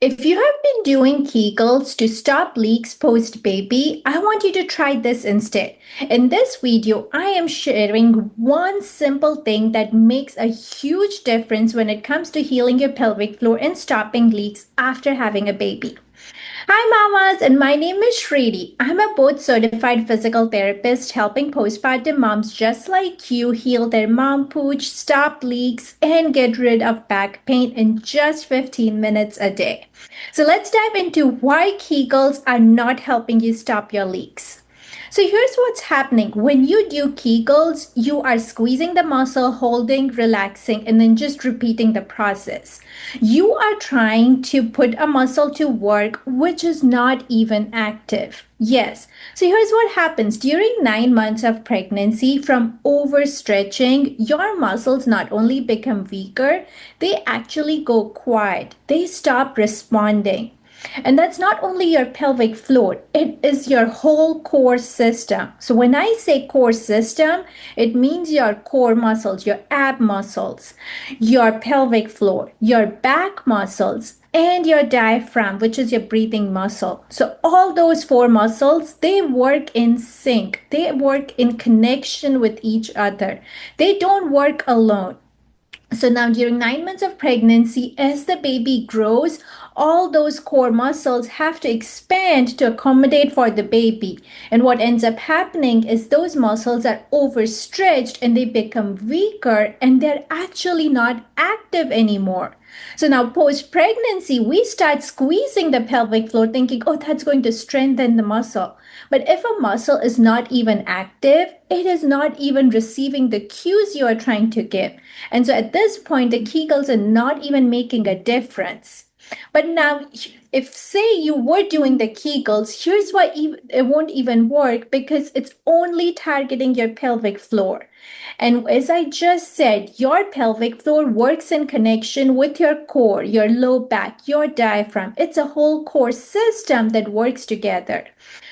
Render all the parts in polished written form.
If you have been doing Kegels to stop leaks post baby, I want you to try this instead. In this video, I am sharing one simple thing that makes a huge difference when it comes to healing your pelvic floor and stopping leaks after having a baby. Hi, mamas, and my name is Shriti. I'm a board certified physical therapist helping postpartum moms just like you heal their mom pooch, stop leaks, and get rid of back pain in just 15 minutes a day. So let's dive into why Kegels are not helping you stop your leaks. So here's what's happening. When you do Kegels, you are squeezing the muscle, holding, relaxing, and then just repeating the process. You are trying to put a muscle to work which is not even active. Yes. So here's what happens. During 9 months of pregnancy, from overstretching, your muscles not only become weaker, they actually go quiet. They stop responding. And that's not only your pelvic floor, it is your whole core system. So when I say core system, it means your core muscles, your ab muscles, your pelvic floor, your back muscles, and your diaphragm, which is your breathing muscle. So all those four muscles, they work in sync. They work in connection with each other. They don't work alone. So now during 9 months of pregnancy, as the baby grows, all those core muscles have to expand to accommodate for the baby. And what ends up happening is those muscles are overstretched and they become weaker and they're actually not active anymore. So now post pregnancy, we start squeezing the pelvic floor thinking, oh, that's going to strengthen the muscle. But if a muscle is not even active, it is not even receiving the cues you are trying to give. And so at this point, the Kegels are not even making a difference. But now, if say you were doing the Kegels, here's why it won't even work because it's only targeting your pelvic floor. And as I just said, your pelvic floor works in connection with your core, your low back, your diaphragm. It's a whole core system that works together.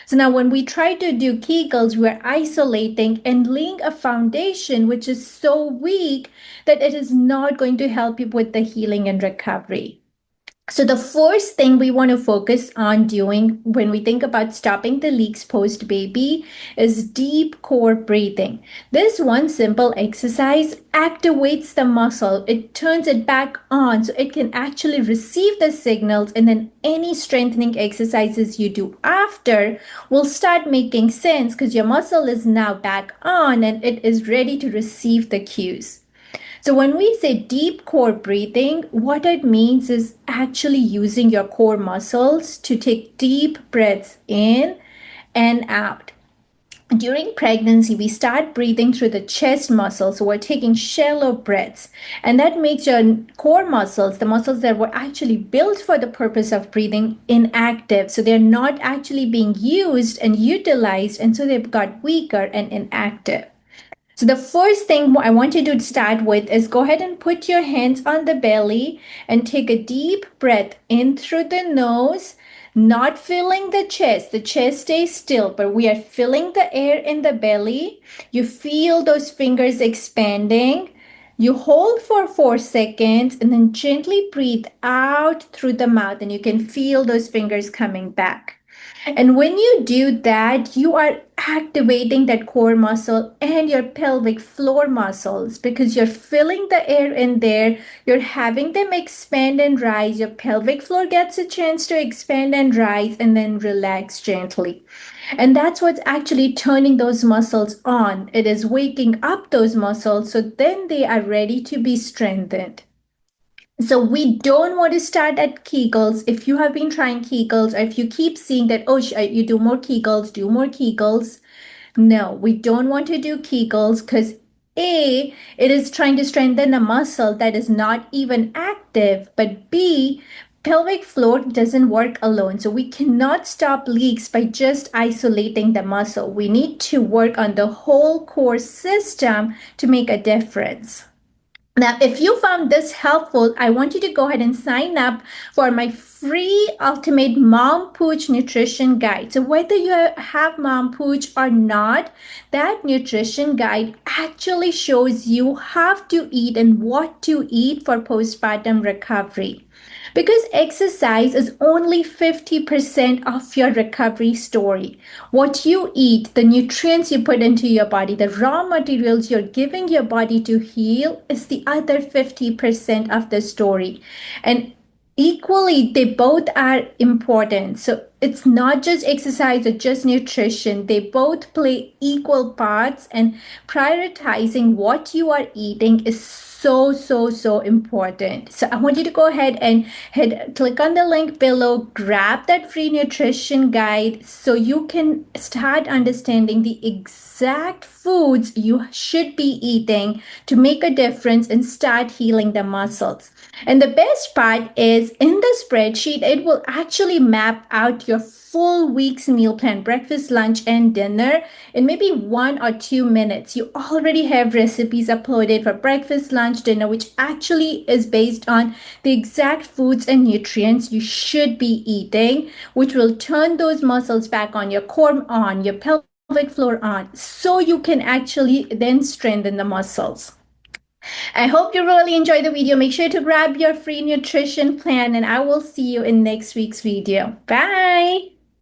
So now when we try to do Kegels, we're isolating and laying a foundation which is so weak that it is not going to help you with the healing and recovery. So the first thing we want to focus on doing when we think about stopping the leaks post baby is deep core breathing. This one simple exercise activates the muscle. It turns it back on so it can actually receive the signals, and then any strengthening exercises you do after will start making sense because your muscle is now back on and it is ready to receive the cues. So when we say deep core breathing, what it means is actually using your core muscles to take deep breaths in and out. During pregnancy, we start breathing through the chest muscles. So we're taking shallow breaths. And that makes your core muscles, the muscles that were actually built for the purpose of breathing, inactive. So they're not actually being used and utilized. And so they've got weaker and inactive. So the first thing I want you to start with is go ahead and put your hands on the belly and take a deep breath in through the nose, not filling the chest. The chest stays still, but we are filling the air in the belly. You feel those fingers expanding. You hold for 4 seconds and then gently breathe out through the mouth, and you can feel those fingers coming back. And when you do that, you are activating that core muscle and your pelvic floor muscles because you're filling the air in there. You're having them expand and rise. Your pelvic floor gets a chance to expand and rise and then relax gently. And that's what's actually turning those muscles on. It is waking up those muscles so then they are ready to be strengthened. So we don't want to start at Kegels. If you have been trying Kegels, or if you keep seeing that, oh, you do more Kegels, do more Kegels. No, we don't want to do Kegels because A, it is trying to strengthen a muscle that is not even active, but B, pelvic floor doesn't work alone. So we cannot stop leaks by just isolating the muscle. We need to work on the whole core system to make a difference. Now, if you found this helpful, I want you to go ahead and sign up for my free ultimate mom pooch nutrition guide. So whether you have mom pooch or not, that nutrition guide actually shows you how to eat and what to eat for postpartum recovery. Because exercise is only 50% of your recovery story. What you eat, the nutrients you put into your body, the raw materials you're giving your body to heal is the other 50% of the story. And equally, they both are important. So it's not just exercise or just nutrition. They both play equal parts, and prioritizing what you are eating is so important. So I want you to go ahead and click on the link below, grab that free nutrition guide so you can start understanding the exact foods you should be eating to make a difference and start healing the muscles. And the best part is in the spreadsheet, it will actually map out your full week's meal plan, breakfast, lunch, and dinner in maybe 1 or 2 minutes. You already have recipes uploaded for breakfast, lunch, dinner, which actually is based on the exact foods and nutrients you should be eating, which will turn those muscles back on, your core on, your pelvic floor on, so you can actually then strengthen the muscles. I hope you really enjoyed the video. Make sure to grab your free nutrition plan, and I will see you in next week's video. Bye.